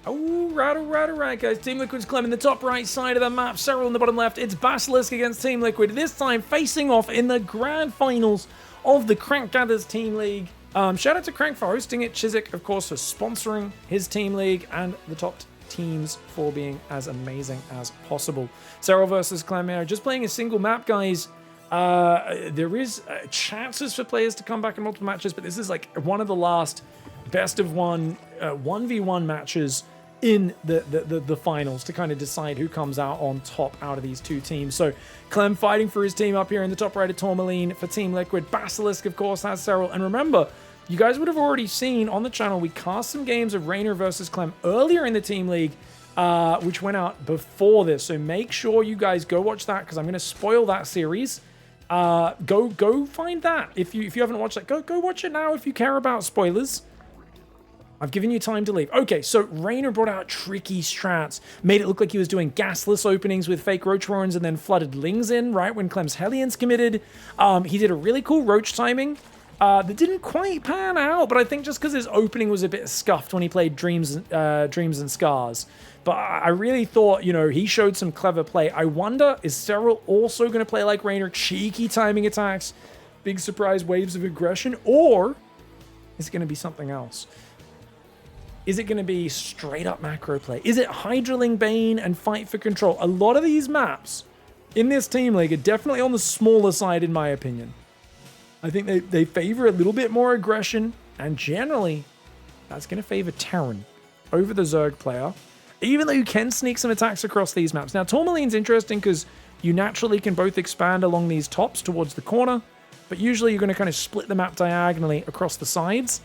Oh, right, guys. Team Liquid's CLEM in the top right side of the map. SERRAL in the bottom left. It's Basilisk against Team Liquid. This time facing off in the grand finals of the Crank Gathers Team League. Shout out to Crank for hosting it. Chiswick, of course, for sponsoring his team league. And the top teams for being as amazing as possible. SERRAL versus CLEM here. Just playing a single map, guys. There is chances for players to come back in multiple matches, but this is like one of the last best of one 1v1 matches in the finals to kind of decide who comes out on top out of these two teams. So CLEM fighting for his team up here in the top right of Tourmaline for Team Liquid. Basilisk, of course, has SERRAL. And remember, you guys would have already seen on the channel, we cast some games of Rainer versus CLEM earlier in the Team League, which went out before this. So make sure you guys go watch that, because I'm going to spoil that series. Go find that. If you haven't watched that, go watch it now if you care about spoilers. I've given you time to leave. Okay, so Rainer brought out tricky strats, made it look like he was doing gasless openings with fake Roach Warrens and then flooded Lings in right when Clem's Hellions committed. He did a really cool Roach timing that didn't quite pan out, but I think just because his opening was a bit scuffed when he played Dreams and Scars. But I really thought, you know, he showed some clever play. I wonder, is SERRAL also going to play like Rainer, cheeky timing attacks, big surprise waves of aggression, or is it going to be something else? Is it going to be straight up macro play? Is it Hydraling Bane and fight for control? A lot of these maps in this team league are definitely on the smaller side, in my opinion. I think they favor a little bit more aggression, and generally, that's going to favor Terran over the Zerg player, even though you can sneak some attacks across these maps. Now, Tourmaline's interesting because you naturally can both expand along these tops towards the corner, but usually you're going to kind of split the map diagonally across the sides,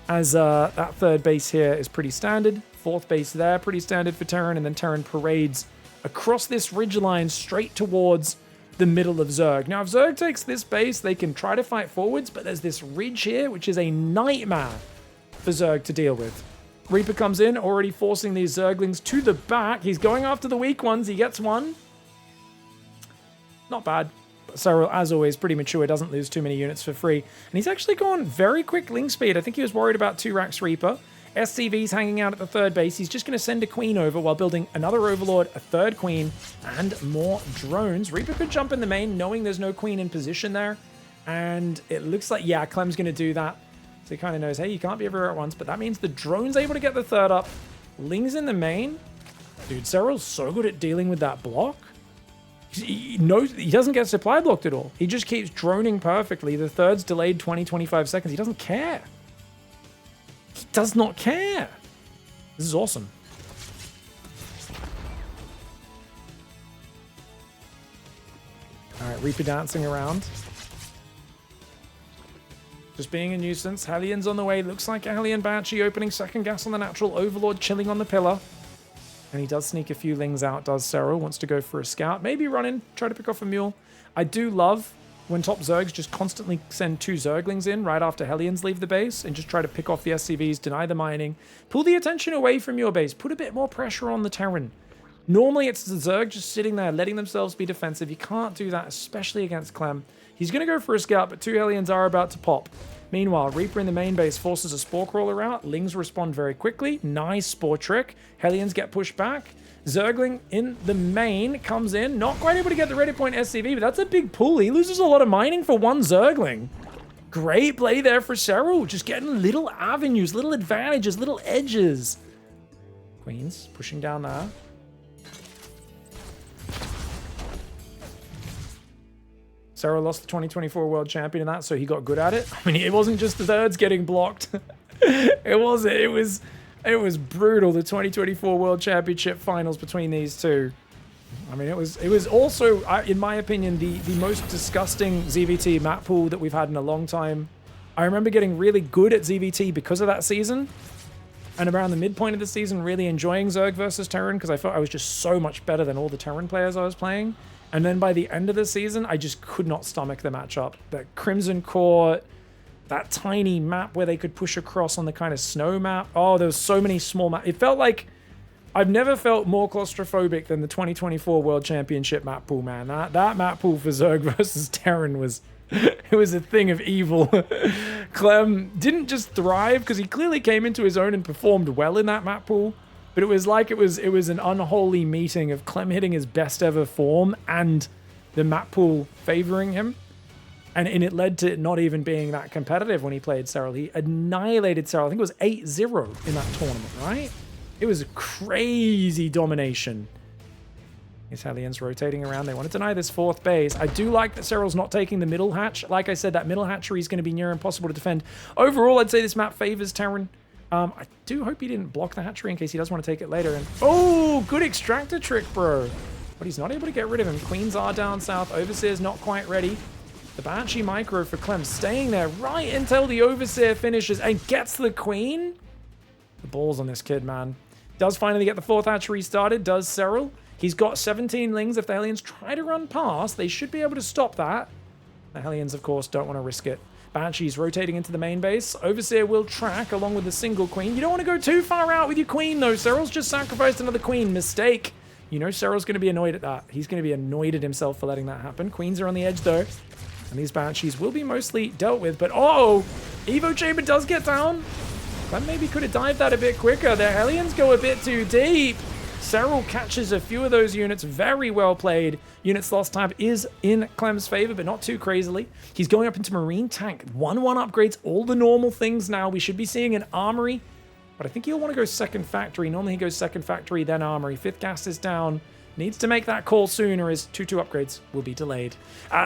as that third base here is pretty standard. Fourth base there, pretty standard for Terran, and then Terran parades across this ridgeline straight towards the middle of Zerg. Now, if Zerg takes this base, they can try to fight forwards, but there's this ridge here, which is a nightmare for Zerg to deal with. Reaper comes in, already forcing these Zerglings to the back. He's going after the weak ones. He gets one. Not bad. SERRAL, as always, pretty mature, doesn't lose too many units for free. And he's actually gone very quick Ling speed. I think he was worried about 2 racks Reaper. SCV's hanging out at the third base. He's just going to send a queen over while building another Overlord, a third queen, and more drones. Reaper could jump in the main, knowing there's no queen in position there. And it looks like, yeah, Clem's going to do that. So he kind of knows, hey, you can't be everywhere at once. But that means the drone's able to get the third up. Ling's in the main. Dude, SERRAL's so good at dealing with that block. He doesn't get supply blocked at all. He just keeps droning perfectly. The third's delayed 20-25 seconds. He doesn't care. He does not care. This is awesome. All right, Reaper dancing around. Just being a nuisance. Hellions on the way. Looks like a Hellion Banshee opening second gas on the natural. Overlord chilling on the pillar. And he does sneak a few Lings out, does SERRAL. Wants to go for a scout. Maybe run in, try to pick off a mule. I do love when top Zergs just constantly send 2 Zerglings in right after Hellions leave the base and just try to pick off the SCVs, deny the mining. Pull the attention away from your base. Put a bit more pressure on the Terran. Normally it's the Zerg just sitting there, letting themselves be defensive. You can't do that, especially against Clem. He's going to go for a scout, but 2 Hellions are about to pop. Meanwhile, Reaper in the main base forces a Spore Crawler out. Lings respond very quickly. Nice Spore trick. Hellions get pushed back. Zergling in the main comes in. Not quite able to get the ready point SCV, but that's a big pull. He loses a lot of mining for 1 Zergling. Great play there for SERRAL. Just getting little avenues, little advantages, little edges. Queens pushing down there. SERRAL lost the 2024 World Champion in that, so he got good at it. I mean, it wasn't just the thirds getting blocked. It was brutal, the 2024 World Championship finals between these two. I mean, it was also, in my opinion, the most disgusting ZVT map pool that we've had in a long time. I remember getting really good at ZVT because of that season. And around the midpoint of the season, really enjoying Zerg versus Terran because I felt I was just so much better than all the Terran players I was playing. And then by the end of the season, I just could not stomach the matchup. That Crimson Court, that tiny map where they could push across on the kind of snow map. Oh, there was so many small maps. It felt like I've never felt more claustrophobic than the 2024 World Championship map pool, man. That map pool for Zerg versus Terran was it was a thing of evil. Clem didn't just thrive because he clearly came into his own and performed well in that map pool. But But it was like it was an unholy meeting of Clem hitting his best ever form and the map pool favoring him. And it led to it not even being that competitive when he played SERRAL. He annihilated SERRAL. I think it was 8-0 in that tournament, right? It was a crazy domination. These Hellions rotating around. They want to deny this fourth base. I do like that SERRAL's not taking the middle hatch. Like I said, that middle hatchery is going to be near impossible to defend. Overall, I'd say this map favors Terran. I do hope he didn't block the hatchery in case he does want to take it later. And oh, good extractor trick, bro. But he's not able to get rid of him. Queens are down south. Overseer's not quite ready. The Banshee micro for Clem staying there right until the Overseer finishes and gets the Queen. The balls on this kid, man. Does finally get the fourth hatchery started, does SERRAL. He's got 17 lings. If the Hellions try to run past, they should be able to stop that. The Hellions, of course, don't want to risk it. Banshee's rotating into the main base. Overseer will track along with the single Queen. You don't want to go too far out with your Queen, though. SERRAL's just sacrificed another Queen. Mistake. You know SERRAL's going to be annoyed at that. He's going to be annoyed at himself for letting that happen. Queens are on the edge, though. And these Banshees will be mostly dealt with. But, oh! Evo Chamber does get down. Clem maybe could have dived that a bit quicker. The Hellions go a bit too deep. SERRAL catches a few of those units. Very well played. Units lost tab is in Clem's favor, but not too crazily. He's going up into Marine Tank. 1-1 upgrades, all the normal things now. We should be seeing an Armory. But I think he'll want to go second factory. Normally he goes second factory, then Armory. Fifth gas is down. Needs to make that call soon or his 2-2 upgrades will be delayed.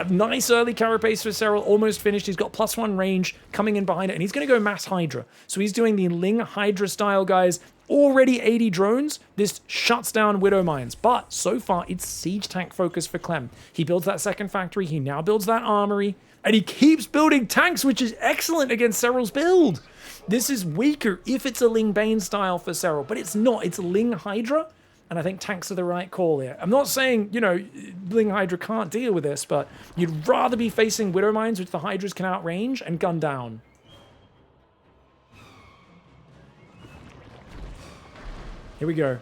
Nice early carapace for SERRAL, almost finished. He's got +1 range coming in behind it, and he's going to go mass Hydra. So he's doing the Ling Hydra style, guys. Already 80 drones. This shuts down Widow Mines. But so far, it's siege tank focus for Clem. He builds that second factory. He now builds that armory. And he keeps building tanks, which is excellent against SERRAL's build. This is weaker if it's a Ling Bane style for SERRAL, but it's not. It's Ling Hydra. And I think tanks are the right call here. I'm not saying, you know, Ling Hydra can't deal with this, but you'd rather be facing Widow Mines, which the Hydras can outrange and gun down. Here we go.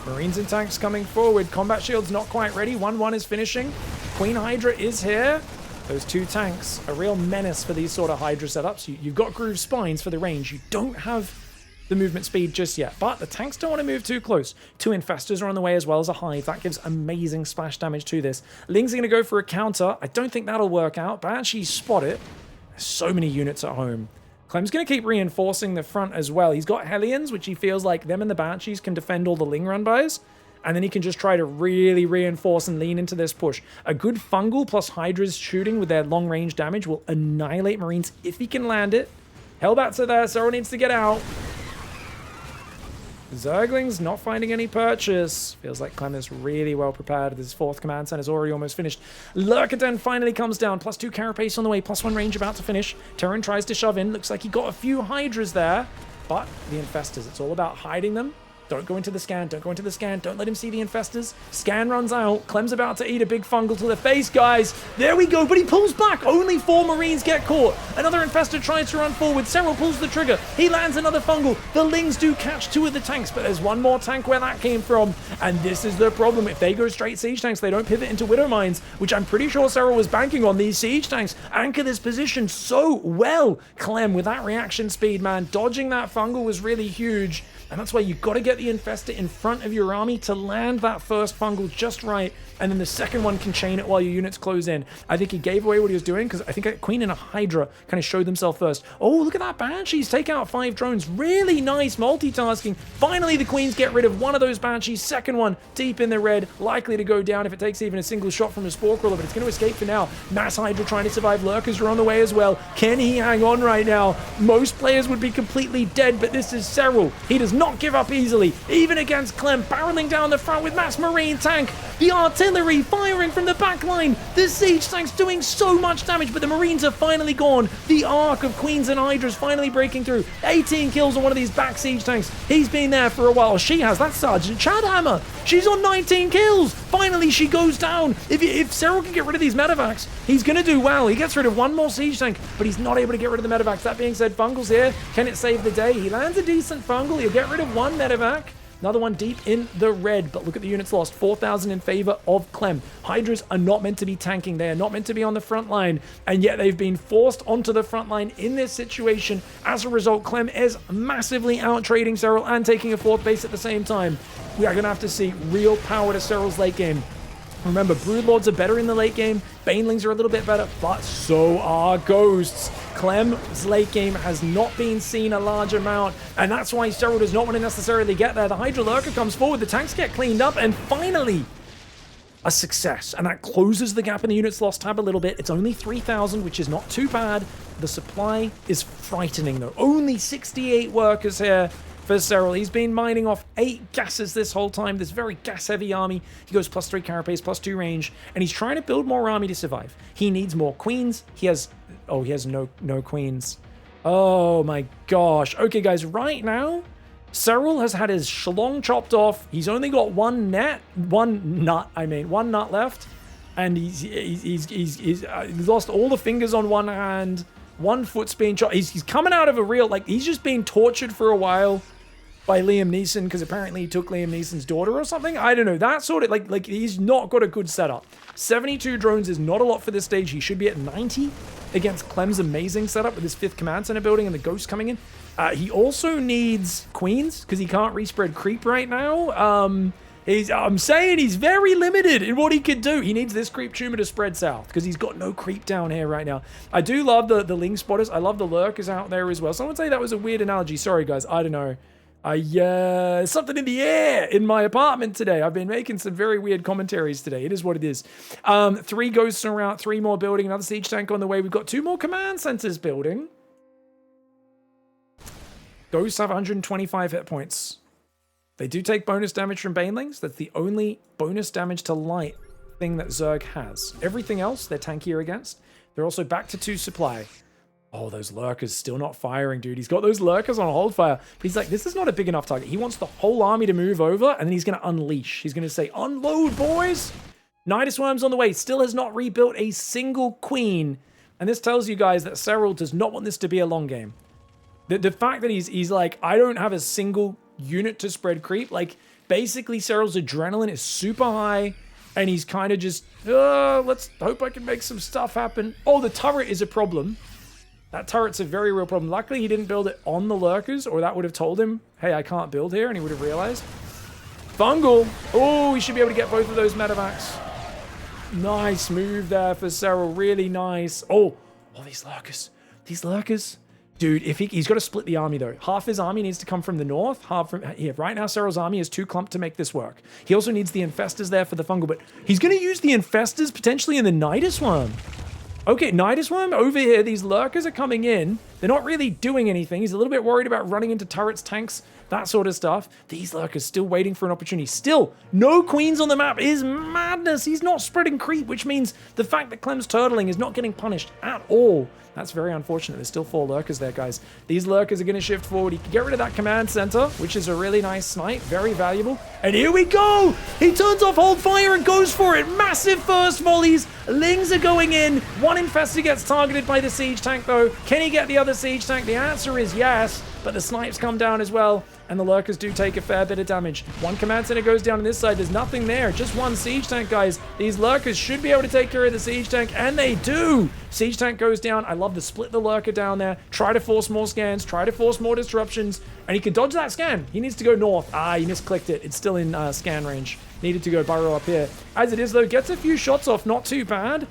Marines and tanks coming forward. Combat shield's not quite ready. 1-1 is finishing. Queen Hydra is here. Those two tanks, a real menace for these sort of Hydra setups. You've got groove spines for the range. You don't have the movement speed just yet, but the tanks don't want to move too close. 2 infestors are on the way as well as a hive. That gives amazing splash damage to this. Ling's going to go for a counter. I don't think that'll work out, but actually spot it. There's so many units at home. Clem's going to keep reinforcing the front as well. He's got Hellions, which he feels like them and the Banshees can defend all the Ling run-bys, and then he can just try to really reinforce and lean into this push. A good Fungal plus Hydras shooting with their long-range damage will annihilate Marines if he can land it. Hellbats are there, SERRAL needs to get out. Zergling's not finding any purchase. Feels like Clem is really well prepared. His fourth command center is already almost finished. Lurkatan finally comes down. +2 carapace on the way. +1 range about to finish. Terran tries to shove in. Looks like he got a few Hydras there. But the Infestors, it's all about hiding them. Don't go into the scan. Don't go into the scan. Don't let him see the Infestors. Scan runs out. Clem's about to eat a big fungal to the face, guys. There we go. But he pulls back. Only 4 Marines get caught. Another Infestor tries to run forward. SERRAL pulls the trigger. He lands another fungal. The Lings do catch 2 of the tanks, but there's one more tank where that came from. And this is the problem. If they go straight siege tanks, they don't pivot into Widow Mines, which I'm pretty sure SERRAL was banking on. These siege tanks anchor this position so well. Clem, with that reaction speed, man, dodging that fungal was really huge. And that's why you've got to get the Infestor in front of your army to land that first fungal just right, and then the second one can chain it while your units close in. I think he gave away what he was doing, because I think a Queen and a Hydra kind of showed themselves first. Oh, look at that Banshees take out 5 drones. Really nice multitasking. Finally, the Queens get rid of one of those Banshees. Second one deep in the red, likely to go down if it takes even a single shot from a Spore Crawler, but it's going to escape for now. Mass Hydra trying to survive. Lurkers are on the way as well. Can he hang on right now? Most players would be completely dead, but this is SERRAL. He does not give up easily, even against Clem, barreling down the front with mass Marine tank. The artillery firing from the back line. The siege tank's doing so much damage, but the Marines are finally gone. The arc of Queens and Hydras finally breaking through. 18 kills on one of these back siege tanks. He's been there for a while. She has. That's Sergeant Chadhammer. She's on 19 kills. Finally, she goes down. If SERRAL can get rid of these medevacs, he's going to do well. He gets rid of one more siege tank, but he's not able to get rid of the medevacs. That being said, Fungal's here. Can it save the day? He lands a decent Fungal. He'll get rid of one medevac. Another one deep in the red, but look at the units lost. 4,000 in favor of Clem. Hydras are not meant to be tanking. They are not meant to be on the front line, and yet they've been forced onto the front line in this situation. As a result, Clem is massively out-trading SERRAL and taking a 4th base at the same time. We are going to have to see real power to SERRAL's late game. Remember, Broodlords are better in the late game. Banelings are a little bit better, but so are Ghosts. Clem's late game has not been seen a large amount, and that's why SERRAL does not want to necessarily get there. The Hydra Lurker comes forward, the tanks get cleaned up, and finally, a success. And that closes the gap in the units lost tab a little bit. It's only 3,000, which is not too bad. The supply is frightening, though. Only 68 workers here for SERRAL. He's been mining off 8 gases this whole time, this very gas-heavy army. He goes +3 carapace, +2 range, and he's trying to build more army to survive. He needs more queens. He has no queens. Oh my gosh. Okay, guys, right now, SERRAL has had his schlong chopped off. He's only got one nut left, and he's lost all the fingers on one hand. One foot's being chopped. He's coming out of a real, like, he's just been tortured for a while by Liam Neeson, because apparently he took Liam Neeson's daughter or something. I don't know. That sort of, like he's not got a good setup. 72 drones is not a lot for this stage. He should be at 90 against Clem's amazing setup with his 5th command center building and the ghost coming in. He also needs queens, because he can't respread creep right now. I'm saying he's very limited in what he could do. He needs this creep tumor to spread south, because he's got no creep down here right now. I do love the Ling spotters. I love the lurkers out there as well. Someone would say that was a weird analogy. Sorry, guys. I don't know. Something in the air in my apartment today. I've been making some very weird commentaries today. It is what it is. 3 ghosts around, 3 more building, another siege tank on the way. We've got 2 more command centers building. Ghosts have 125 hit points. They do take bonus damage from Banelings. That's the only bonus damage to light thing that Zerg has. Everything else, they're tankier against. They're also back to 2 supply. Oh, those lurkers still not firing, dude. He's got those lurkers on hold fire. But he's like, this is not a big enough target. He wants the whole army to move over, and then he's going to unleash. He's going to say, unload, boys! Nidus Worm's on the way. Still has not rebuilt a single queen. And this tells you guys that SERRAL does not want this to be a long game. The fact that he's like, I don't have a single unit to spread creep. Like, basically, SERRAL's adrenaline is super high, and he's kind of just, let's hope I can make some stuff happen. Oh, the turret is a problem. That turret's a very real problem. Luckily, he didn't build it on the lurkers, or that would have told him, hey, I can't build here, and he would have realized. Fungal. Oh, he should be able to get both of those medevacs. Nice move there for SERRAL. Really nice. Oh, these lurkers. These lurkers. Dude, if he's got to split the army, though. Half his army needs to come from the north, half from here. Right now, SERRAL's army is too clumped to make this work. He also needs the Infestors there for the fungal, but he's going to use the Infestors potentially in the Nidus Worm. Okay, Nidus Worm over here. These lurkers are coming in. They're not really doing anything. He's a little bit worried about running into turrets, tanks, that sort of stuff. These lurkers still waiting for an opportunity. Still, no queens on the map is madness. He's not spreading creep, which means the fact that Clem's turtling is not getting punished at all. That's very unfortunate. There's still 4 lurkers there, guys. These lurkers are going to shift forward. He can get rid of that command center, which is a really nice snipe. Very valuable. And here we go! He turns off hold fire and goes for it. Massive first volleys. Lings are going in. One infestor gets targeted by the siege tank, though. Can he get the other siege tank? The answer is yes, but the snipes come down as well, and the lurkers do take a fair bit of damage. One command center goes down on this side. There's nothing there. Just one siege tank, guys. These lurkers should be able to take care of the siege tank, and they do. Siege tank goes down. I love to split the lurker down there. Try to force more scans. Try to force more disruptions. And he can dodge that scan. He needs to go north. He misclicked it. It's still in scan range. Needed to go burrow up here. As it is, though, gets a few shots off. Not too bad.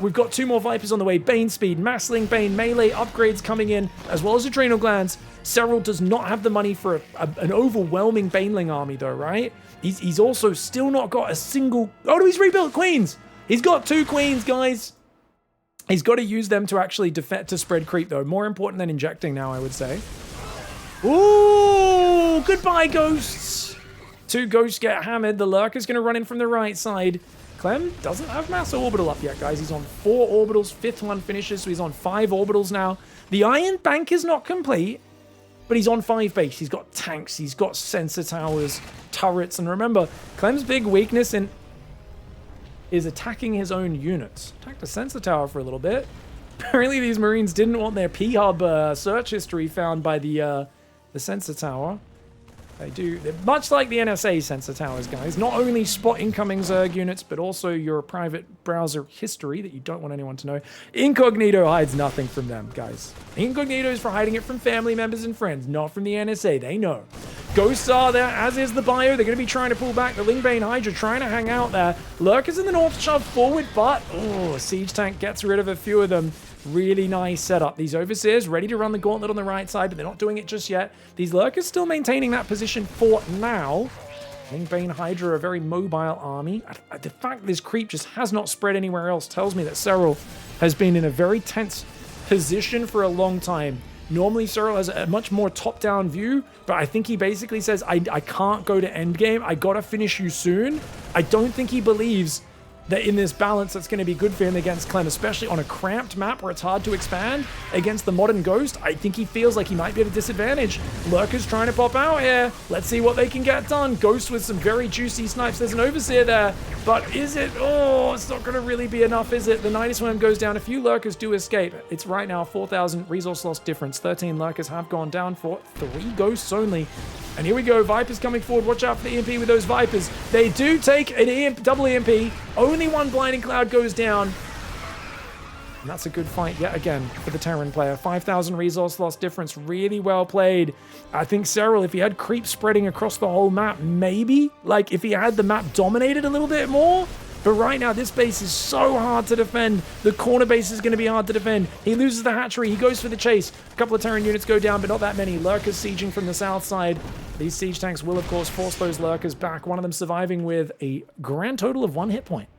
We've got 2 more Vipers on the way. Bane speed, Massling, Bane, melee upgrades coming in, as well as adrenal glands. SERRAL does not have the money for an overwhelming Baneling army, though, right? He's also still not got a single... Oh, no, he's rebuilt queens. He's got 2 queens, guys. He's got to use them to actually to spread creep, though. More important than injecting now, I would say. Ooh, goodbye, ghosts. 2 ghosts get hammered. The lurker's going to run in from the right side. Clem doesn't have mass orbital up yet, guys. He's on 4 orbitals. 5th one finishes, so he's on 5 orbitals now. The Iron Bank is not complete, but he's on 5 base. He's got tanks. He's got sensor towers, turrets. And remember, Clem's big weakness is attacking his own units. Attacked a sensor tower for a little bit. Apparently, these Marines didn't want their P-Hub search history found by the sensor tower. They do. They're much like the NSA sensor towers, guys. Not only spot incoming Zerg units, but also your private browser history that you don't want anyone to know. Incognito hides nothing from them, guys. Incognito is for hiding it from family members and friends, not from the NSA. They know. Ghosts are there, as is the bio. They're going to be trying to pull back. The Lingbane Hydra trying to hang out there. Lurkers in the north shove forward, but Siege Tank gets rid of a few of them. Really nice setup. These Overseers ready to run the gauntlet on the right side, but they're not doing it just yet. These Lurkers still maintaining that position for now. Lingbane Hydra, a very mobile army. The fact this creep just has not spread anywhere else tells me that SERRAL has been in a very tense position for a long time. Normally, SERRAL has a much more top-down view, but I think he basically says, I can't go to endgame. I gotta finish you soon. I don't think he believes that in this balance that's going to be good for him against CLEM, especially on a cramped map where it's hard to expand against the modern Ghost. I think he feels like he might be at a disadvantage. Lurkers trying to pop out here. Let's see what they can get done. Ghost with some very juicy snipes. There's an Overseer there, but is it? Oh, it's not going to really be enough, is it? The Nidus Worm goes down. A few Lurkers do escape. It's right now 4,000 resource loss difference. 13 Lurkers have gone down for 3 Ghosts only. And here we go, Vipers coming forward. Watch out for the EMP with those Vipers. They do take an double EMP. Only one Blinding Cloud goes down. And that's a good fight yet again for the Terran player. 5,000 resource loss difference. Really well played. I think SERRAL, if he had creep spreading across the whole map, maybe. Like, if he had the map dominated a little bit more. But right now, this base is so hard to defend. The corner base is going to be hard to defend. He loses the hatchery. He goes for the chase. A couple of Terran units go down, but not that many. Lurkers sieging from the south side. These siege tanks will, of course, force those Lurkers back. One of them surviving with a grand total of 1 hit point.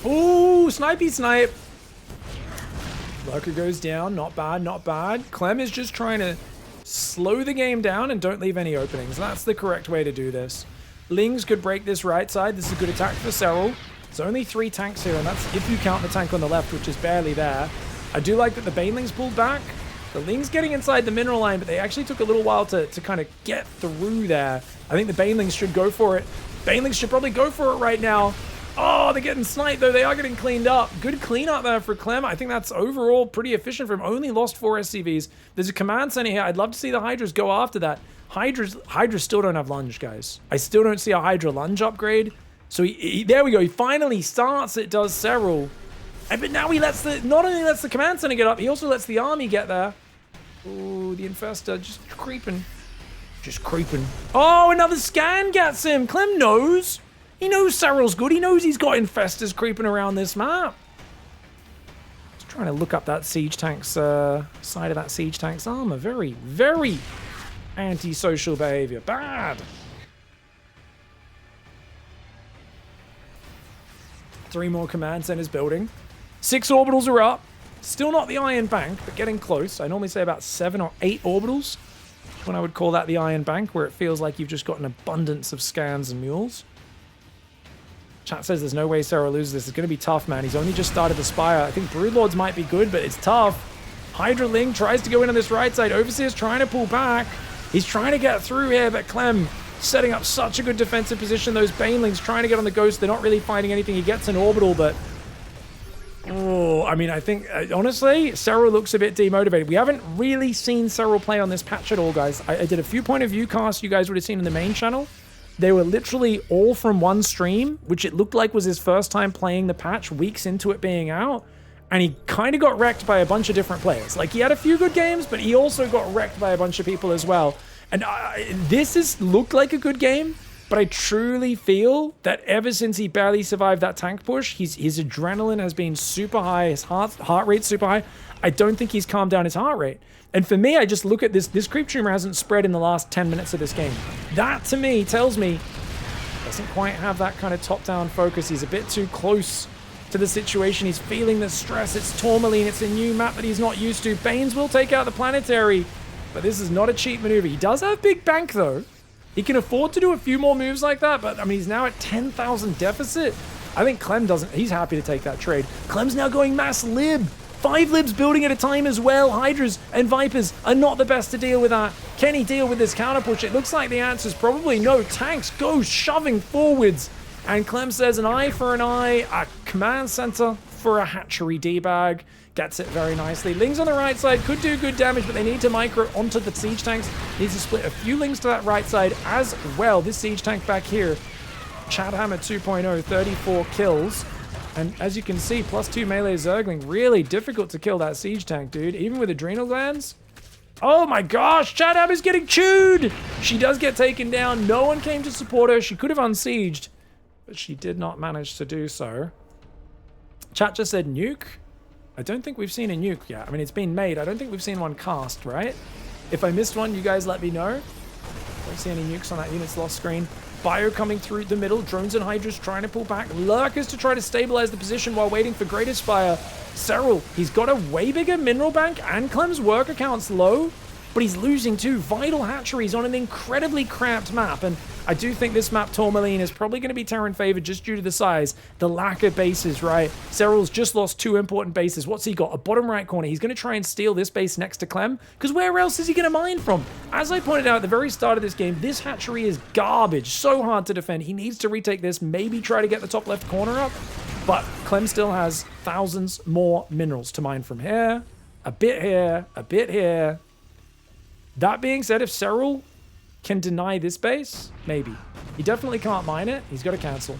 Ooh, snipey snipe. Lurker goes down. Not bad, not bad. Clem is just trying to slow the game down and don't leave any openings. That's the correct way to do this. Lings could break this right side. This is a good attack for SERRAL. There's only 3 tanks here, and that's if you count the tank on the left, which is barely there. I do like that the Banelings pulled back. The Lings getting inside the mineral line, but they actually took a little while to kind of get through there. I think the Banelings should go for it. Banelings should probably go for it right now. Oh, they're getting sniped, though. They are getting cleaned up. Good cleanup there for Clem. I think that's overall pretty efficient for him. Only lost 4 SCVs. There's a command center here. I'd love to see the Hydras go after that. Hydras still don't have lunge, guys. I still don't see a Hydra lunge upgrade. So there we go. He finally starts it, does SERRAL. But now he not only lets the command center get up, he also lets the army get there. Ooh, the Infestor just creeping. Just creeping. Oh, another scan gets him. Clem knows. He knows SERRAL's good. He knows he's got Infestors creeping around this map. Just trying to look up that siege tank's side of that siege tank's armor. Very, very antisocial behavior. Bad. 3 more command centers building. 6 orbitals are up. Still not the Iron Bank, but getting close. I normally say about 7 or 8 orbitals when I would call that the Iron Bank, where it feels like you've just got an abundance of scans and mules. Chat says there's no way SERRAL loses this. It's going to be tough, man. He's only just started the Spire. I think Broodlords might be good, but it's tough. Hydra Ling tries to go in on this right side. Overseer's trying to pull back. He's trying to get through here, but Clem setting up such a good defensive position. Those Banelings trying to get on the Ghost. They're not really fighting anything. He gets an orbital, but... Oh, I mean, I think, honestly, SERRAL looks a bit demotivated. We haven't really seen SERRAL play on this patch at all, guys. I did a few point of view casts you guys would have seen in the main channel. They were literally all from one stream, which it looked like was his first time playing the patch weeks into it being out. And he kind of got wrecked by a bunch of different players. Like, he had a few good games, but he also got wrecked by a bunch of people as well. And this looked like a good game, but I truly feel that ever since he barely survived that tank push, his adrenaline has been super high, his heart rate's super high. I don't think he's calmed down his heart rate. And for me, I just look at this creep tumor hasn't spread in the last 10 minutes of this game. That, to me, tells me doesn't quite have that kind of top-down focus. He's a bit too close to the situation. He's feeling the stress. It's Tourmaline. It's a new map that he's not used to. Banes will take out the planetary, but this is not a cheap maneuver. He does have big bank, though. He can afford to do a few more moves like that, but, I mean, he's now at 10,000 deficit. I think Clem doesn't. He's happy to take that trade. Clem's now going mass lib. 5 libs building at a time as well. Hydras and Vipers are not the best to deal with that. Can he deal with this counter push? It looks like the answer is probably no. Tanks go shoving forwards. And Clem says an eye for an eye, a command center for a hatchery D-bag. Gets it very nicely. Lings on the right side could do good damage, but they need to micro onto the siege tanks. Needs to split a few Lings to that right side as well. This siege tank back here, Chad Hammer 2.0, 34 kills. And as you can see, +2 melee Zergling. Really difficult to kill that siege tank, dude. Even with adrenal glands. Oh my gosh, Chad Hammer's getting chewed! She does get taken down. No one came to support her. She could have unsieged, but she did not manage to do so. Chat just said nuke. I don't think we've seen a nuke yet. I mean, it's been made. I don't think we've seen one cast, right? If I missed one, you guys let me know. Don't see any nukes on that unit's lost screen. Bio coming through the middle. Drones and Hydras trying to pull back. Lurkers to try to stabilize the position while waiting for Great Aspire. SERRAL, he's got a way bigger mineral bank and Clem's worker count's low, but he's losing 2 vital hatcheries on an incredibly cramped map. And I do think this map, Tourmaline, is probably going to be Terran favored just due to the size, the lack of bases, right? SERRAL's just lost 2 important bases. What's he got? A bottom right corner. He's going to try and steal this base next to Clem, because where else is he going to mine from? As I pointed out at the very start of this game, this hatchery is garbage. So hard to defend. He needs to retake this, maybe try to get the top left corner up, but Clem still has thousands more minerals to mine from here, a bit here, a bit here. That being said, if SERRAL can deny this base, maybe. He definitely can't mine it. He's got to cancel.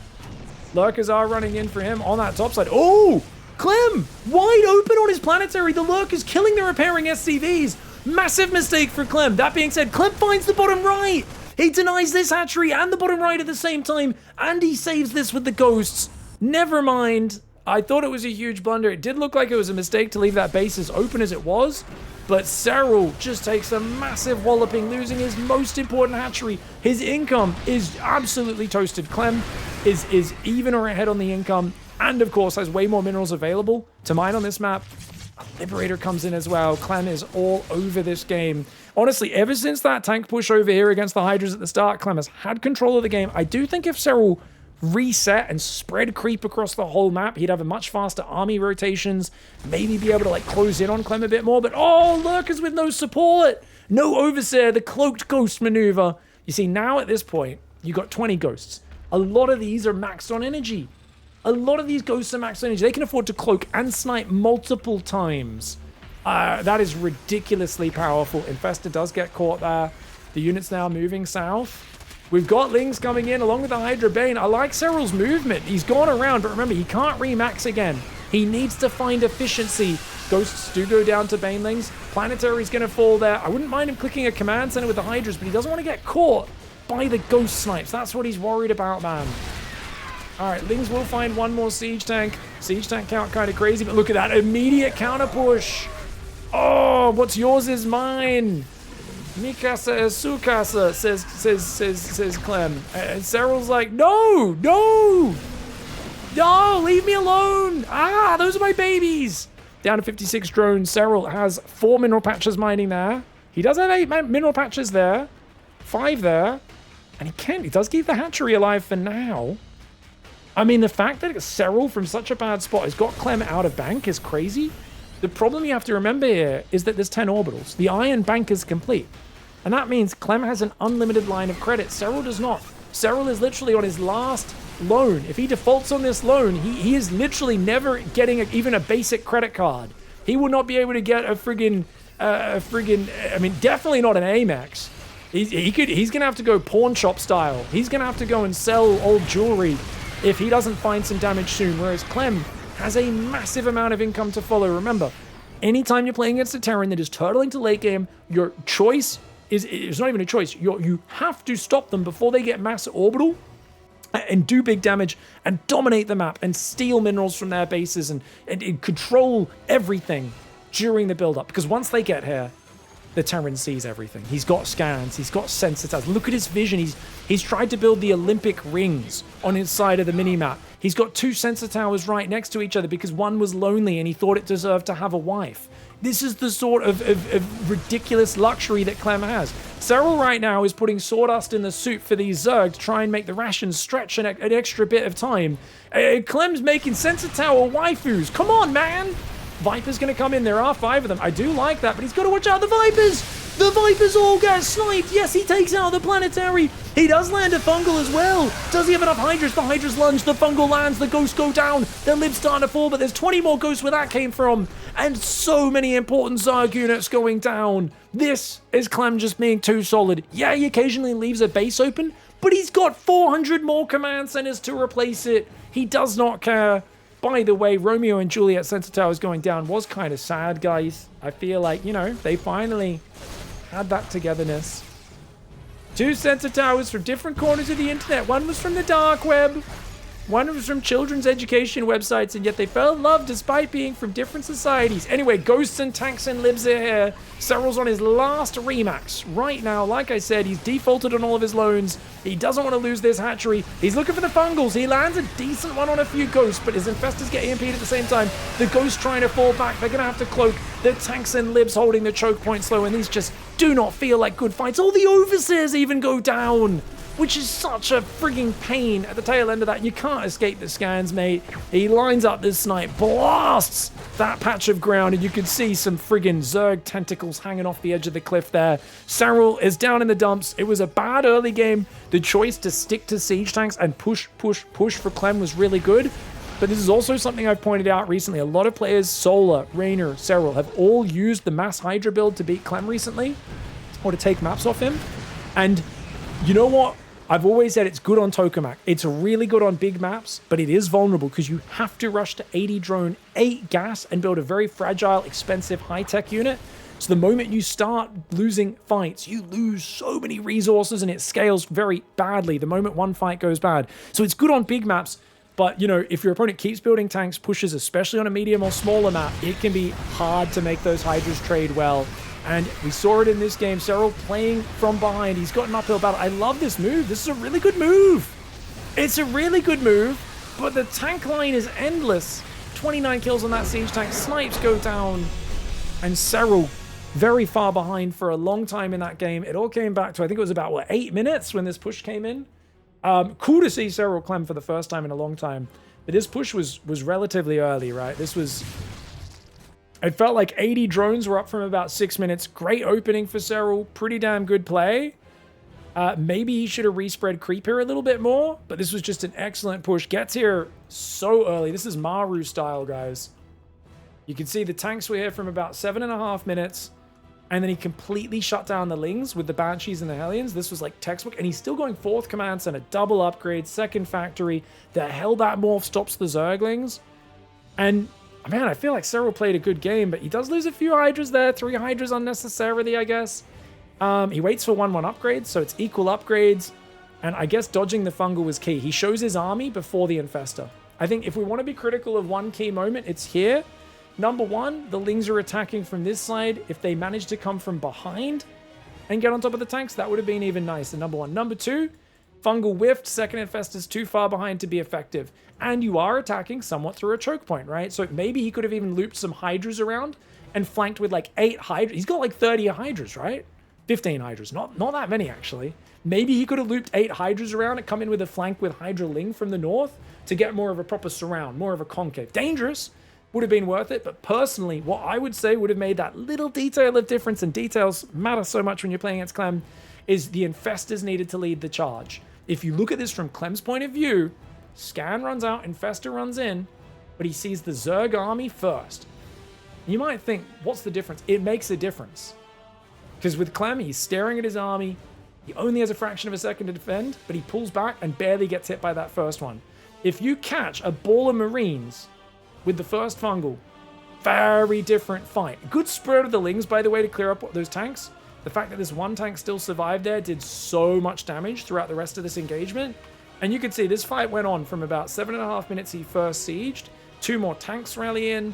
Lurkers are running in for him on that top side. Oh! Clem! Wide open on his planetary. The Lurkers killing the repairing SCVs. Massive mistake for Clem. That being said, Clem finds the bottom right. He denies this hatchery and the bottom right at the same time, and he saves this with the ghosts. Never mind. I thought it was a huge blunder. It did look like it was a mistake to leave that base as open as it was, but SERRAL just takes a massive walloping, losing his most important hatchery. His income is absolutely toasted. Clem is even or ahead on the income, and of course has way more minerals available to mine on this map. A Liberator comes in as well. Clem is all over this game. Honestly, ever since that tank push over here against the Hydras at the start, Clem has had control of the game. I do think if SERRAL reset and spread creep across the whole map, he'd have a much faster army rotations, maybe be able to like close in on Clem a bit more. But oh, Lurkers with no support, no Overseer, the cloaked ghost maneuver. You see, now at this point, you got 20 ghosts. A lot of these are maxed on energy. A lot of these ghosts are maxed on energy. They can afford to cloak and snipe multiple times. That is ridiculously powerful. Infestor does get caught there. The unit's now moving south. We've got Lings coming in along with the Hydra Bane. I like SERRAL's movement. He's gone around, but remember, he can't remax again. He needs to find efficiency. Ghosts do go down to Banelings. Planetary's going to fall there. I wouldn't mind him clicking a command center with the Hydras, but he doesn't want to get caught by the ghost snipes. That's what he's worried about, man. All right, Lings will find one more siege tank. Siege tank count kind of crazy, but look at that immediate counter push. Oh, what's yours is mine. Mikasa is Sukasa, says Clem. And SERRAL's like, no, leave me alone. Ah, those are my babies. Down to 56 drones. SERRAL has 4 mineral patches mining there. He does have 8 mineral patches there, 5 there, and he does keep the hatchery alive for now. I mean, the fact that SERRAL from such a bad spot has got Clem out of bank is crazy. The problem you have to remember here is that there's 10 orbitals. The iron bank is complete. And that means Clem has an unlimited line of credit. SERRAL does not. SERRAL is literally on his last loan. If he defaults on this loan, he is literally never getting even a basic credit card. He will not be able to get a friggin', I mean, definitely not an Amex. He's going to have to go pawn shop style. He's going to have to go and sell old jewelry if he doesn't find some damage soon. Whereas Clem has a massive amount of income to follow. Remember, anytime you're playing against a Terran that is turtling to late game, your choice it's not even a choice. You have to stop them before they get mass orbital and do big damage and dominate the map and steal minerals from their bases and control everything during the build-up. Because once they get here, the Terran sees everything. He's got scans. He's got sensitizers. Look at his vision. He's tried to build the Olympic rings on his side of the mini-map. He's got 2 sensor towers right next to each other because one was lonely and he thought it deserved to have a wife. This is the sort of ridiculous luxury that Clem has. SERRAL right now is putting sawdust in the soup for these Zerg to try and make the rations stretch an extra bit of time. Clem's making sensor tower waifus. Come on, man! Viper's going to come in. There are 5 of them. I do like that, but he's got to watch out the Vipers. The Vipers all get sniped. Yes, he takes out the Planetary. He does land a Fungal as well. Does he have enough Hydras? The Hydras lunge. The Fungal lands. The Ghosts go down. The Lib's starting to fall, but there's 20 more Ghosts where that came from. And so many important Zerg units going down. This is Clem just being too solid. Yeah, he occasionally leaves a base open, but he's got 400 more command centers to replace it. He does not care. By the way, Romeo and Juliet Center Towers going down was kind of sad, guys. I feel like, you know, they finally had that togetherness. 2 Center Towers from different corners of the internet. One was from the dark web. One was from children's education websites, and yet they fell in love despite being from different societies. Anyway, Ghosts and Tanks and Libs are here. Serral's on his last Remax right now. Like I said, he's defaulted on all of his loans. He doesn't want to lose this hatchery. He's looking for the Fungals. He lands a decent one on a few Ghosts, but his Infestors get EMP'd at the same time. The Ghosts trying to fall back. They're going to have to cloak. The Tanks and Libs holding the choke point slow, and these just do not feel like good fights. All the Overseers even go down, which is such a frigging pain at the tail end of that. You can't escape the scans, mate. He lines up this snipe, blasts that patch of ground, and you can see some friggin' Zerg tentacles hanging off the edge of the cliff there. Serral is down in the dumps. It was a bad early game. The choice to stick to siege tanks and push for Clem was really good. But this is also something I've pointed out recently. A lot of players, Solar, Raynor, Serral, have all used the Mass Hydra build to beat Clem recently, or to take maps off him. And you know what? I've always said it's good on Tokamak. It's really good on big maps, but it is vulnerable because you have to rush to 80 drone, 8 gas, and build a very fragile, expensive, high-tech unit. So the moment you start losing fights, you lose so many resources, and it scales very badly the moment one fight goes bad. So it's good on big maps, but, you know, if your opponent keeps building tanks, pushes, especially on a medium or smaller map, it can be hard to make those Hydras trade well. And we saw it in this game. Serral playing from behind. He's got an uphill battle. I love this move. This is a really good move. It's a really good move, but the tank line is endless. 29 kills on that siege tank. Snipes go down. And Serral very far behind for a long time in that game. It all came back to, I think it was about, what, 8 minutes when this push came in? Cool to see Serral Clem for the first time in a long time. But this push was relatively early, right? This was... It felt like 80 drones were up from about 6 minutes. Great opening for Serral. Pretty damn good play. Maybe he should have respread creep here a little bit more, but this was just an excellent push. Gets here so early. This is Maru style, guys. You can see the tanks were here from about 7.5 minutes, and then he completely shut down the Lings with the Banshees and the Hellions. This was like textbook, and he's still going 4th command center, double upgrade, 2nd factory. The Hellbat morph stops the Zerglings, and man, I feel like Serral played a good game, but he does lose a few Hydras there. 3 Hydras unnecessarily, I guess. He waits for 1/1 upgrades, so it's equal upgrades. And I guess dodging the Fungal was key. He shows his army before the Infestor. I think if we want to be critical of one key moment, it's here. Number 1, the Lings are attacking from this side. If they manage to come from behind and get on top of the tanks, that would have been even nicer. Number 1. Number 2, Fungal whiffed. 2nd Infestor's too far behind to be effective. And you are attacking somewhat through a choke point, right? So maybe he could have even looped some Hydras around and flanked with like 8 Hydras. He's got like 30 Hydras, right? 15 Hydras. Not that many, actually. Maybe he could have looped 8 Hydras around and come in with a flank with Hydra Ling from the north to get more of a proper surround, more of a concave. Dangerous. Would have been worth it, but personally, what I would say would have made that little detail of difference, and details matter so much when you're playing against Clem, is the Infestors needed to lead the charge. If you look at this from Clem's point of view, Scan runs out, Infestor runs in, but he sees the Zerg army first. You might think, what's the difference? It makes a difference. Because with Clem, he's staring at his army, he only has a fraction of a second to defend, but he pulls back and barely gets hit by that first one. If you catch a ball of Marines with the first Fungal, very different fight. Good spread of the Lings, by the way, to clear up those tanks. The fact that this one tank still survived there did so much damage throughout the rest of this engagement. And you can see this fight went on from about 7.5 minutes he first sieged. 2 more tanks rally in.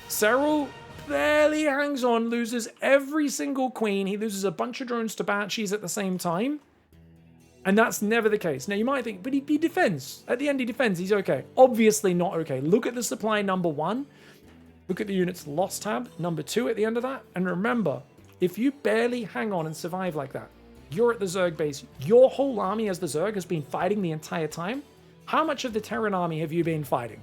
Serral barely hangs on, loses every single queen. He loses a bunch of drones to Banshees at the same time. And that's never the case. Now you might think, but he defends. At the end he defends, he's okay. Obviously not okay. Look at the supply number 1. Look at the unit's loss tab, number 2 at the end of that. And remember, if you barely hang on and survive like that, you're at the Zerg base. Your whole army as the Zerg has been fighting the entire time. How much of the Terran army have you been fighting?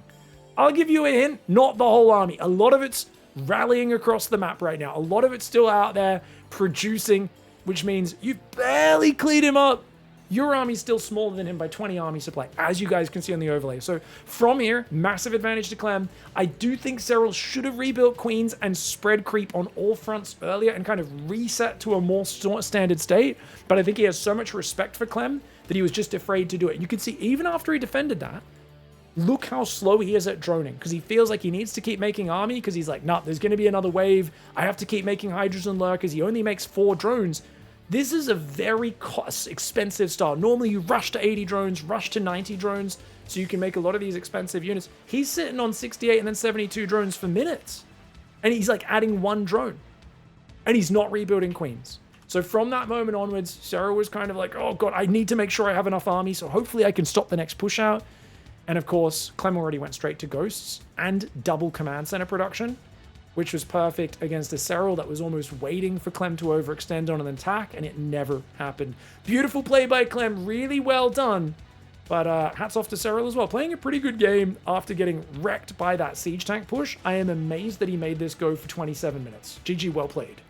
I'll give you a hint, not the whole army. A lot of it's rallying across the map right now. A lot of it's still out there producing, which means you've barely cleared him up. Your army's still smaller than him by 20 army supply, as you guys can see on the overlay. So from here, massive advantage to Clem. I do think SERRAL should have rebuilt Queens and spread creep on all fronts earlier and kind of reset to a more standard state. But I think he has so much respect for Clem that he was just afraid to do it. You can see even after he defended that, look how slow he is at droning, because he feels like he needs to keep making army, because he's like, nah, there's going to be another wave. I have to keep making Hydras and Lurkers. He only makes 4 drones. This is a very expensive style. Normally you rush to 80 drones, rush to 90 drones, so you can make a lot of these expensive units. He's sitting on 68 and then 72 drones for minutes. And he's like adding 1 drone. And he's not rebuilding Queens. So from that moment onwards, SERRAL was kind of like, oh god, I need to make sure I have enough army, so hopefully I can stop the next push out. And of course, Clem already went straight to Ghosts and double command center production, which was perfect against a SERRAL that was almost waiting for Clem to overextend on an attack, and it never happened. Beautiful play by Clem, really well done. But hats off to SERRAL as well, playing a pretty good game after getting wrecked by that siege tank push. I am amazed that he made this go for 27 minutes. GG, well played.